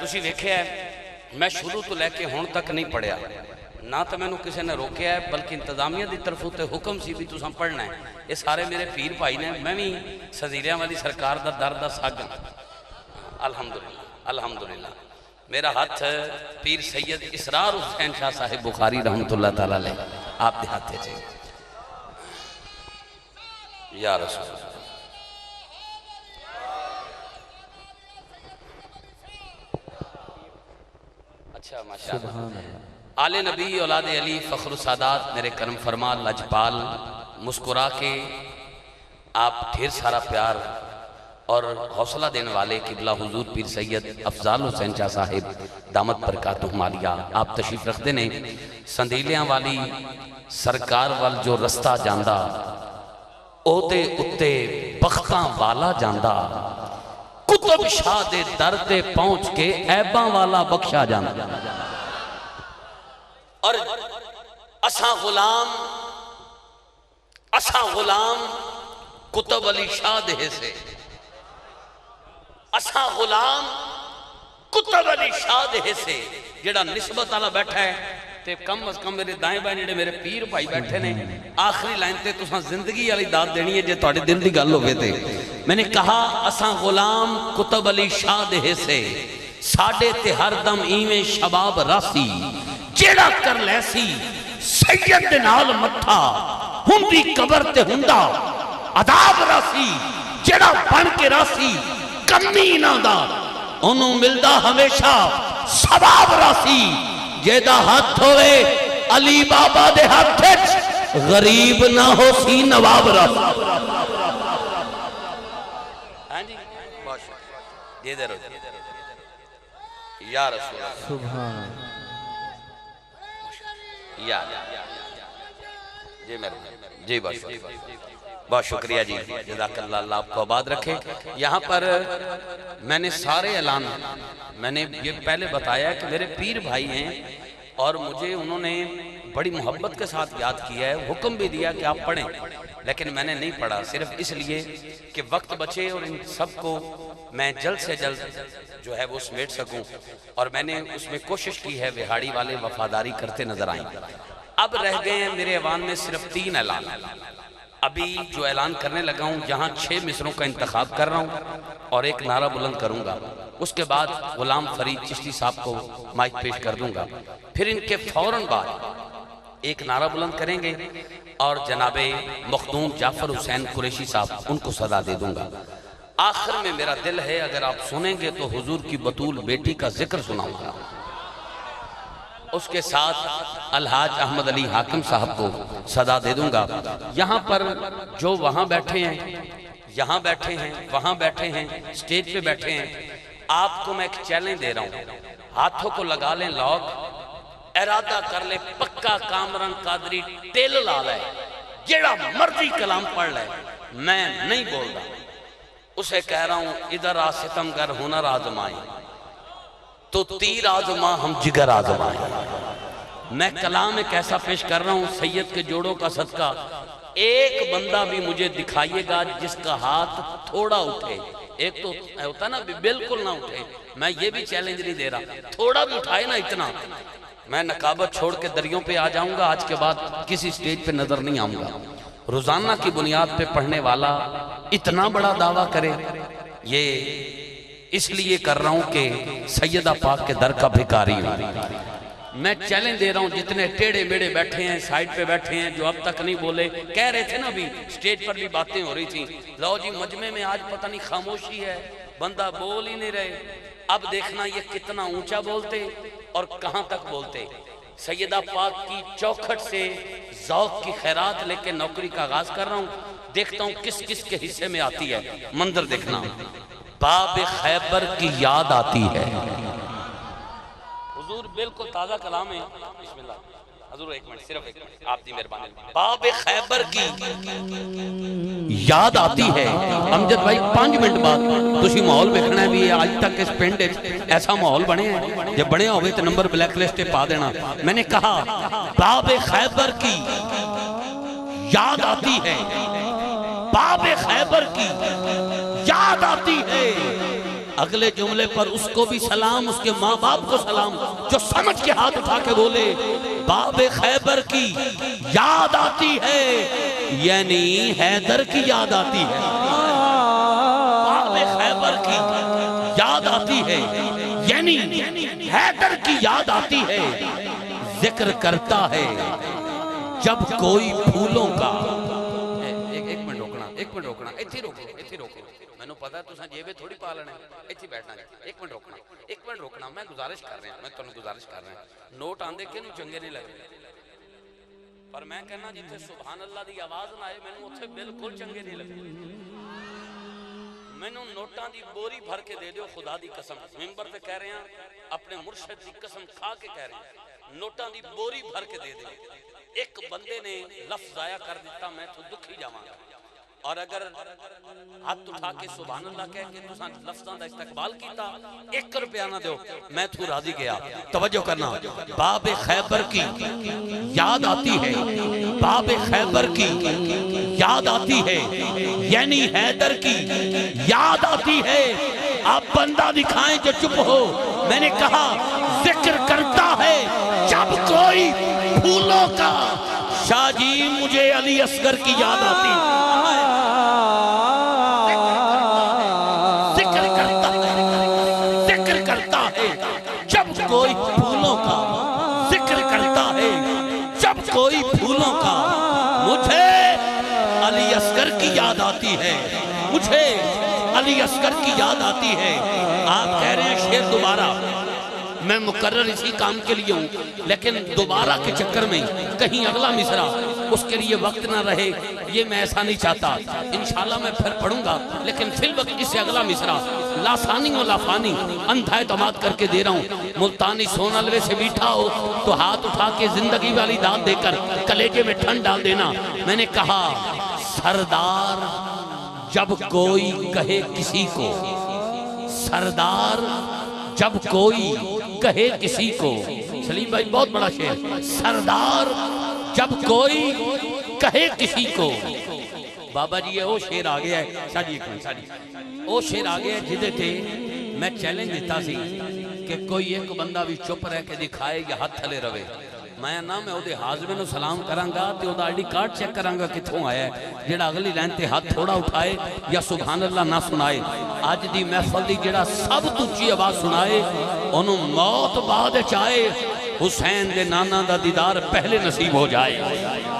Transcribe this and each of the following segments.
तुसीं वेखिया मैं शुरू तो लैके हुण तक नहीं पढ़िया ना, तो मैनू किसी ने रोकया है, बल्कि इंतजामिया की तरफों तो हुक्म सी भी तुसां पढ़ना है। ये सारे मेरे पीर भाई ने, मैं भी सजीलियां वाली सरकार का दर दा साग हाँ। अल्हम्दुलिल्लाह अल्हम्दुलिल्लाह। मेरा हाथ पीर सैयद इसरार हुसैन शाह साहिब बुखारी रहमतुल्लाह तआला अलैह आप दे हाथ च या रसूल। अच्छा माशाअल्लाह। आले नबी औलाद अली फ़ख्र सादात मेरे करम फरमा लजपाल मुस्कुरा के आप ढेर सारा प्यार और हौसला देने वाले किबला हुजूर पीर सैयद अफजाल हुसैन शाह साहिब दामत बरकातुहु मालिया आप तशरीफ रखते ने। संदीलियां वाली सरकार वाल जो रस्ता जांदा ओदे उत्ते बख्तां वाला जांदा, कुतुब शाह दे दर ते पहुंच के ऐबां वाला बख्शा जांदा। और असा गुलाम कुतुब अली शाह दे से, असा गुलाम कुतुब अली शाह दे से जेड़ा निस्बत वाला बैठा है। ते कम अज कम मेरे दाएं बाएं जेडे मेरे पीर भाई बैठे ने, आखिरी लाइन ते तुसां जिंदगी वाली दात देनी है जे तुहाडे दिल दी गल होवे ते। मैंने कहा असा गुलाम कुतुब अली शाह दे से, साडे ते हरदम इवें शबाब रासी, जेड़ा कर लैसी सैयद दे नाल मत्था, हुंदी कबर ते हुंदा अदाब रासी, जेड़ा बन के रासी कमी ना दा, ओनू मिलदा हमेशा सवाब रासी। जेदा हाथ होवे अली बाबा दे हाथ च, गरीब ना हो सी नवाब रासी। हां जी बहुत शुक्रिया दे दे या रसूल सुभान या जी मेरे जी बहुत शुक्रिया जी, जज़ाकल्लाह, अल्लाह आपको आबाद रखे। यहाँ पर मैंने सारे ऐलान मैंने ये पहले बताया कि मेरे पीर भाई हैं और मुझे उन्होंने बड़ी मोहब्बत के साथ याद किया है, हुक्म भी दिया कि आप पढ़ें, लेकिन मैंने नहीं पढ़ा सिर्फ इसलिए कि वक्त बचे और इन सबको मैं जल्द से जल्द जो है वो समेट सकूं। और मैंने उसमें कोशिश की है, विहाड़ी वाले वफादारी करते नजर आए। अब रह गए हैं मेरे ऐवान में सिर्फ 3 ऐलान। अभी जो ऐलान करने लगा हूँ, जहाँ 6 मिसरों का इंतखाब कर रहा हूँ और एक नारा बुलंद करूँगा। उसके बाद गुलाम फरीद चिश्ती साहब को माइक पेश कर दूंगा, फिर इनके फौरन बाद एक नारा बुलंद करेंगे और जनाबे मखदूम जाफर हुसैन कुरैशी साहब उनको सदा दे दूंगा। आखिर में मेरा दिल है अगर आप सुनेंगे तो हुजूर की बतूल बेटी का जिक्र सुनाऊंगा। उसके साथ अलहाज अहमद अली हाकिम साहब को सदा दे दूंगा। यहाँ पर जो वहाँ बैठे हैं, यहाँ बैठे हैं, वहाँ बैठे हैं, स्टेज पे बैठे हैं, आपको मैं एक चैलेंज दे रहा हूँ, हाथों को लगा लें लॉक, इरादा कर ले पक्का कामरान कादरी तेल ला ले, जेड़ा मर्जी कलाम पढ़ ले, मैं नहीं बोल रहा। उसे कह रहा हूँ इधर आ सितमगर हुनर आजमाए तो तीर आजमा हम जिगर आजमाए। मैं कलाम एक ऐसा पेश कर रहा हूँ सैयद के जोड़ों का सदका, एक बंदा भी मुझे दिखाइएगा जिसका हाथ थोड़ा उठे। एक तो होता ना बिल्कुल ना उठे, मैं ये भी चैलेंज नहीं दे रहा, थोड़ा भी उठाए ना इतना, मैं नकाबत छोड़ के दरियों पे आ जाऊंगा। आज के बाद किसी स्टेज पे नजर नहीं आऊंगा। रोजाना की बुनियाद पे पढ़ने वाला इतना बड़ा दावा करे, ये इसलिए कर रहा हूं कि सैयदा पाक के दर का भिखारी हूं। मैं चैलेंज दे रहा हूं, जितने टेढ़े मेढ़े बैठे हैं, साइड पे बैठे हैं, जो अब तक नहीं बोले, कह रहे थे ना अभी स्टेज पर भी बातें हो रही थी, लो जी मजमे में आज पता नहीं खामोशी है, बंदा बोल ही नहीं रहे। अब देखना ये कितना ऊंचा बोलते और कहां तक बोलते। सैयदा पाक की चौखट से ज़ौक़ की खैरात लेके नौकरी का आगाज कर रहा हूं, देखता हूं किस किस के हिस्से में आती है। मंजर देखना, बाब खैबर की याद आती है। हुजूर बिल्कुल ताजा कलाम है। बिस्मिल्लाह हुजूर, एक मिनट, सिर्फ एक मिनट, आपकी मेहरबानी। बाब खैबर की याद आती है। अमजद भाई 5 मिनट बाद तुसी माहौल देखना है भी आज तक इस पिंड ऐसा माहौल बने हैं, जब बने होवे तो नंबर ब्लैक लिस्ट पे पा देना। मैंने कहा बाब खैबर की याद आती है, बाब खैबर की याद आती है, अगले जुमले पर उसको भी सलाम, उसके माँ बाप को सलाम, जो समझ के हाथ उठा के बोले बाबे खैबर की याद आती है, यानी हैदर की याद आती है। बाबे खैबर की याद आती है, यानी हैदर की याद आती है। जिक्र करता है जब कोई फूलों का, एक मिनट रोकना, एक मिनट रोकना, इत्थे रोको, इत्थे रोको। मैंने पता है तुसा जेबे थोड़ी पा लेना, इत्थे बैठना। एक मिनट रोकना, एक मिनट रोकना। मैं गुजारिश कर रहा, मैं तुहानू गुजारिश कर रहा। नोट आंदे किनू चंगे नहीं लगते, पर मैं कहना जिथे सुभान अल्लाह दी आवाज ना आए मैनू उत्थे बिल्कुल चंगे नहीं लगते। मैनू नोटां दी बोरी भर के दे दो, खुदा दी कसम, मिंबर पे कह रहे हैं, अपने मुर्शिद दी कसम खा के कह रहे हैं, नोटां दी बोरी भर के दे दे। एक बंदे ने लफ्ज जाया कर दिता, मैं तो दुखी जावांगा। और अगर हाथ उठा के सुभान अल्लाह कह के तुसां लफ्ज़ां दा इस्तकबाल कीता, 1 रुपया ना दो, मैं तू राजी गया। तवज्जो करना, बाबे खैबर की याद आती है, बाबे खैबर की याद आती है, यानी हैदर की याद आती है। आप बंदा दिखाएं जो चुप हो। मैंने कहा जिक्र करता है जब कोई फूलों का, शाह जी मुझे अली असगर की याद आती है। जिक्र करता है जब कोई फूलों का, जिक्र करता है जब कोई फूलों का, मुझे अली असगर की याद आती है, मुझे अली असगर की याद आती है। आप कह रहे हैं शेर दोबारा, मैं मुकर्रर इसी काम के लिए हूँ, लेकिन दोबारा के चक्कर में कहीं अगला मिसरा उसके लिए वक्त ना रहे, ये मैं ऐसा नहीं चाहता। इंशाल्लाह मैं फिर पढ़ूंगा, लेकिन फिल वक्त इससे अगला मिसरा लासानी व लाफानी अंधा एतमाद करके दे रहा हूँ। मुल्तानी सोनालवे से मीठा हो तो हाथ उठा के जिंदगी वाली दाद देकर कलेजे में ठंड डाल देना। मैंने कहा सरदार जब कोई कहे किसी को, सरदार जब कोई कहे किसी को, सलीम भाई बहुत बड़ा शेर, सरदार जब कोई कहे किसी को। बाबा जी वो शेर आ गया है, साजी वो शेर आ गया जिदे थे मैं चैलेंज दिता सी कि कोई एक बंदा भी चुप रह के दिखाए या हाथ थले रवे। मैं ना मैं उहदे हाजमे नूं सलाम करांगा ते उहदा आईडी कार्ड चेक करांगा कित्थों आया है, जेड़ा अगली लाइन ते हाथ थोड़ा उठाए या सुभान अल्लाह ना सुनाए। अज दी महफल दी जेड़ा सब तो उच्ची आवाज सुनाए ओनू मौत बाद च आए, हुसैन दे नाना दा दीदार पहले नसीब हो जाए।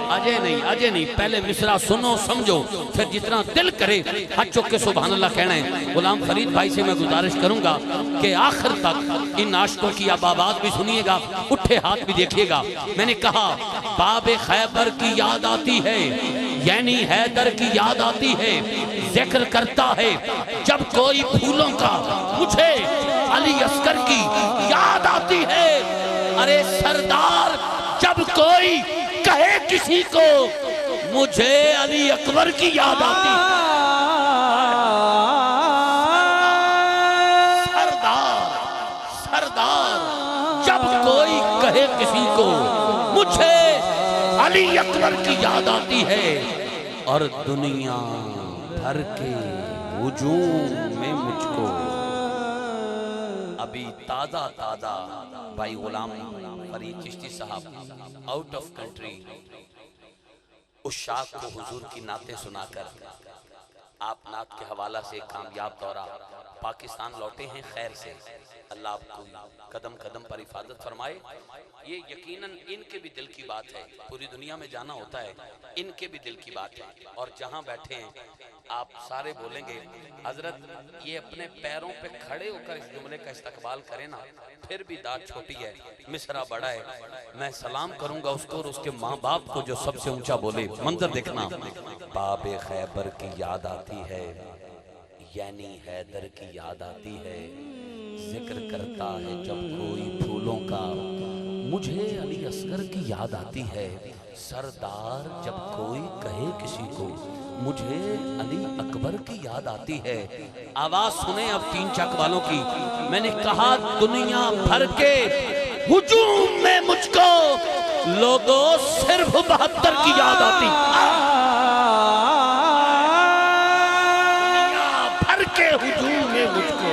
अजय नहीं, पहले मिसरा सुनो समझो, फिर जितना दिल करे हाथ चुक के सुभान अल्लाह कहना है। गुलाम फरीद भाई से मैं गुजारिश करूंगा कि आखिर तक इन आशिकों की आबाद भी सुनिएगा, उठे हाथ भी देखिएगा। मैंने कहा बाबे खैबर की याद आती है, यानी हैदर की याद आती है। जिक्र करता है जब कोई फूलों का, मुझे अली असगर की याद आती है। अरे सरदार जब कोई कहे किसी को, मुझे अली अकबर की याद आती है। सरदार जब कोई कहे किसी को, मुझे अली अकबर की याद आती है। और दुनिया भर के हुजूम में मुझको, अभी ताजा भाई गुलाम फरीद चिश्ती साहब आउट ऑफ कंट्री उस शाख को हुजूर की नातें सुनाकर आप नात के हवाला से कामयाब दौरा पाकिस्तान लौटे हैं खैर से। अल्लाह आपको कदम कदम पर हिफाजत फरमाए। ये यकीनन इनके भी दिल की बात है, पूरी दुनिया में जाना होता है, इनके भी दिल की बात है। और जहाँ बैठे हैं आप सारे बोलेंगे हजरत ये अपने पैरों पे खड़े होकर इस जुमले का इस्तकबाल करें ना, फिर भी दाद छोटी है, मिसरा बड़ा है। मैं सलाम करूंगा उसको और उसके माँ बाप को जो सबसे ऊंचा बोले। मंजर देखना, बाबे खैबर की याद आती है, यानी हैदर की याद आती है। जिक्र करता है जब कोई फूलों का, मुझे अली असगर की याद आती है। सरदार जब कोई कहे किसी को, मुझे अली अकबर की याद आती है। आवाज सुने अब 3 चक वालों की। मैंने कहा दुनिया भर के हुजूम में मुझको लोगों सिर्फ 72 की याद आती। दुनिया भर के हुजूम में मुझको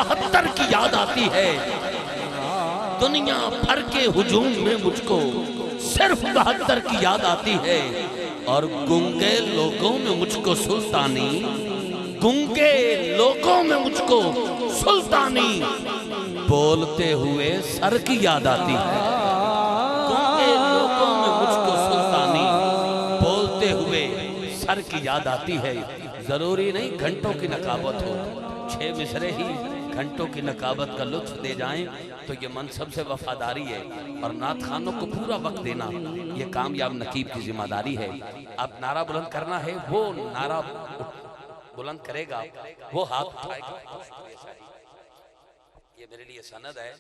72 की याद आती है। दुनिया भर के हुजूम में मुझको सिर्फ 72 की याद आती है। और गूंगे लोगों में मुझको सुल्तानी, गूंगे लोगों में मुझको सुल्तानी बोलते हुए सर की याद आती है। गूंगे लोगों में मुझको सुल्तानी बोलते हुए सर की याद आती है। जरूरी नहीं घंटों की नकाबत हो, 6 मिसरे ही घंटों की नकाबत का लुत्फ दे जाएं तो ये मनसब से वफादारी है। और नात खानों को पूरा वक्त देना ये कामयाब नकीब की जिम्मेदारी है। अब नारा बुलंद करना है, वो नारा बुलंद करेगा, वो हाथ उठाएगा। ये मेरे लिए सनद है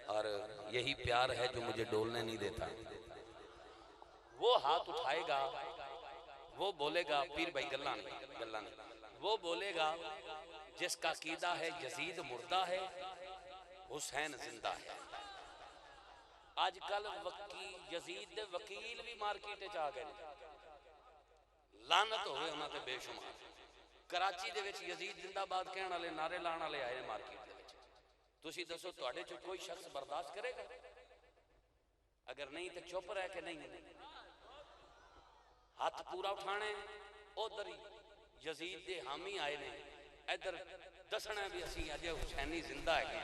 और यही प्यार है जो मुझे डोलने नहीं देता। वो हाथ उठाएगा, वो बोलेगा, पीर भाई गल्ला नहीं, वो बोलेगा जिसका कीदा है यजीद मुर्दा है, हुसैन जिंदा है। आजकल यजीद दे वकील भी मार्केट च आ गए, लानत होवे उन्हां ते बेशुमार। कराची दे विच यजीद जिंदाबाद कहण वाले नारे लाण वाले आए मार्केट दे विच। तुसी दसो तुहाडे च कोई शख्स बर्दाश्त करेगा? अगर नहीं तो चुप रह के नहीं, हाथ पूरा उठाने। उधर यजीद दे हामी आए ने, इधर दसना भी असी अजे हुसैनी जिंदा है।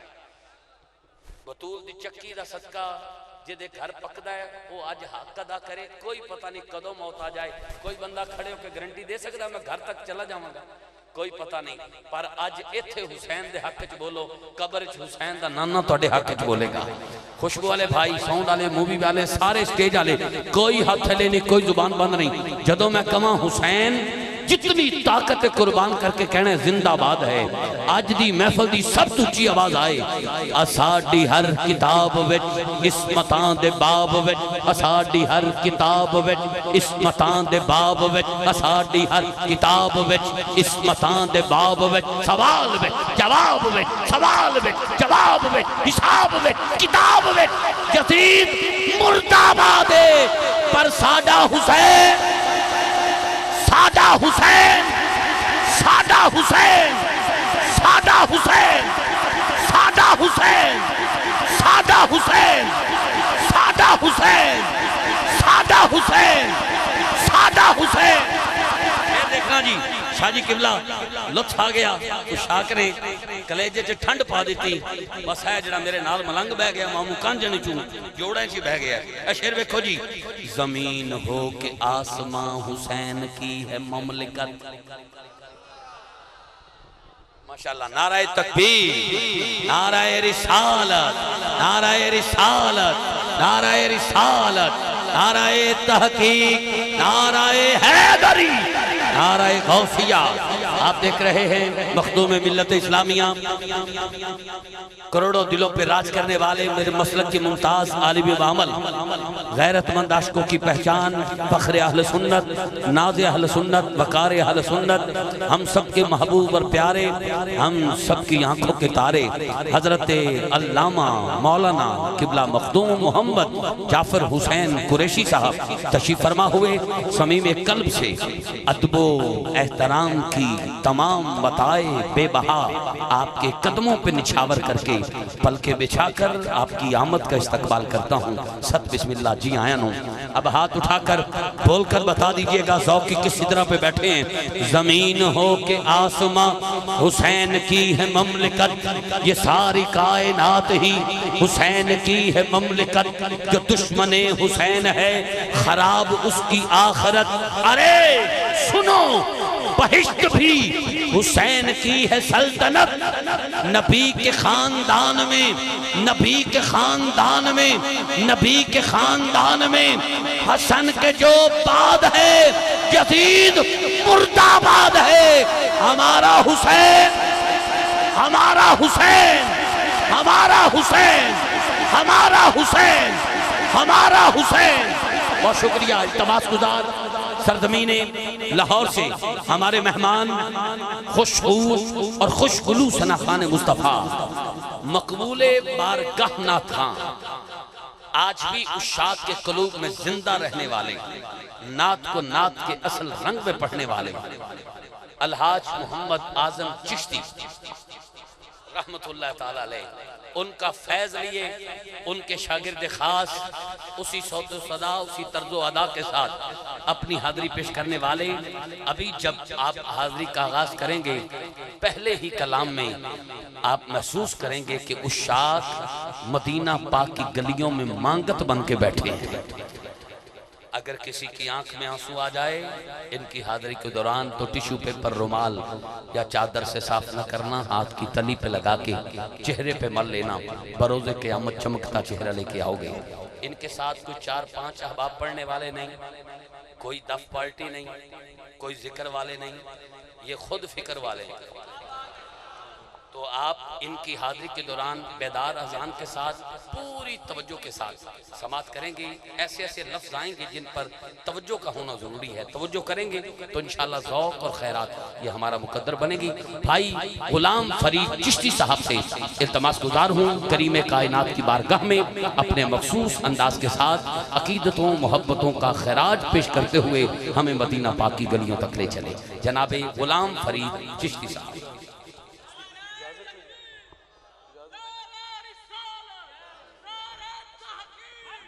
बतूल दी चक्की दा सदका जिदे घर पकदा है वो अज हक अदा करे। कोई पता नहीं कदों मौत आ जाए। कोई बंदा खड़े होकर गारंटी दे सकता मैं घर तक चला जाऊंगा? कोई पता नहीं। पर अज इत्थे हुसैन दे हक च बोलो, कब्र च हुसैन दा नाना तुहाडे हक च बोलेगा। खुशबू वाले भाई, साउंड वाले, मूवी वाले, सारे स्टेज वाले, कोई हाथ हले नहीं, कोई जुबान बंद नहीं। जदों मैं कहां हुसैन जितनी ताकत कुर्बान करके कहने जिंदाबाद है। अज दी महफिल दी सब तो उच्ची आवाज आए, असाडी हर किताब विच इस्मतां दे बाब विच, असाडी हर किताब विच इस्मतां दे बाब विच, असाडी हर किताब विच इस्मतां दे बाब विच, सवाल विच जवाब विच, सवाल विच जवाब विच, हिसाब विच किताब विच यजीद मुर्दाबाद है। पर साडा हुसैन, साडा हुसैन, साडा हुसैन, साडा हुसैन, साडा हुसैन, साडा हुसैन, साडा हुसैन, साडा हुसैन, साडा हुसैन। देखना जी, शाहजी किबला लुत्फ आ गया तो शाक ने कलेजे च ठंड पा दी। बस है जरा मेरे नाल मलंग बह गया, मामू कांजन चू जोड़ा च बह गया। ए शेर वेखो जी, जमीन हो के आसमां हुसैन की है ममलिकत। माशाअल्लाह, नाराए तकबीर, नाराए रिसालत, नाराए रिसालत, नाराए रिसालत, नाराए तहकीक, नाराए हैदरी, नाराए गौसिया। आप देख रहे हैं मखदूम मिल्लत इस्लामिया, करोड़ों दिलों पे राज करने वाले मेरे मसलक के मुमताज आलिम बामल, गैरतमंद आशिकों की पहचान, फख्र अहल सुन्नत, नाज़ अहल सुन्नत, वकार अहल सुन्नत, हम सब के महबूब और प्यारे, हम सब की आंखों के तारे, हजरत अल्लामा मौलाना किबला मखदूम मोहम्मद जाफर हुसैन कुरैशी साहब तशरीफ फरमा हुए। समीम कल्ब से अदबो एहतराम की तमाम बताए बेबहा आपके कदमों पे निछावर करके पलके बिछाकर आपकी आमद का इस्तकबाल करता हूँ। सत बिस्मिल्लाह जी आया हूँ। अब हाथ उठाकर बोलकर बता दीजिएगा ज़ौक़ की किस सिदरा पे बैठे हैं। जमीन हो के आसमां हुसैन की है ममलिकत, ये सारी कायनात ही हुसैन की है ममलिकत। जो दुश्मने हुसैन है खराब उसकी आखिरत। अरे सुनो, बहिश्त भी हुसैन की है सल्तनत। नबी के खानदान में, नबी के खानदान में, नबी के खानदान में हसन के जो बाद है यजीद मुर्दाबाद है। हमारा हुसैन, हमारा हुसैन, हमारा हुसैन, हमारा हुसैन, हमारा हुसैन। बहुत शुक्रिया इल्तमास गुजार सरजमीने लाहौर से हमारे मेहमान खुशखू और खुशगुलू सना खान मुस्तफ़ा मकबूले बारगाह नाथ खान, आज भी उशाक के कलूब में जिंदा रहने वाले, नात को नात के असल रंग में पढ़ने वाले अलहाज मोहम्मद आजम चिश्ती रहमतुल्लाह ताला अलैह, उनका फैज लिए, उनके शागिर्द खास उसी सौत सदा उसी तर्जो अदा के साथ अपनी हाजिरी पेश करने वाले। अभी जब आप हाजिरी का आगाज करेंगे, पहले ही कलाम में आप महसूस करेंगे कि उशाक मदीना पाक की गलियों में मांगत बन के बैठे हैं। अगर किसी की आंख में आंसू आ जाए इनकी हाजिरी के दौरान, तो टिश्यू पेपर, रुमाल या चादर से साफ न करना, हाथ की तली पे लगा के चेहरे पे मल लेना, बरोज़े क़यामत चमकता चेहरा लेके आओगे। इनके साथ कोई 4-5 अहबाब पढ़ने वाले नहीं, कोई दफ पार्टी नहीं, कोई जिक्र वाले नहीं, ये खुद फिक्र वाले हैं। तो आप इनकी हाजिरी के दौरान बेदार अजान के साथ पूरी तवज्जो के साथ समात करेंगे। ऐसे ऐसे लफ्ज़ आएंगे जिन पर तवज्जो का होना ज़रूरी है। तवज्जो करेंगे तो इंशाअल्लाह ज़ौक़ और खैरात ये हमारा मुकद्दर बनेगी। भाई गुलाम फरीद चिश्ती साहब से इल्तमास गुजार हूँ, करीम कायनात की बारगाह में अपने मखसूस अंदाज के साथ अकीदतों मोहब्बतों का खैराज पेश करते हुए हमें मदीना पाक की गलियों तक ले चले। जनाबे गुलाम फरीद चिश्ती साहब।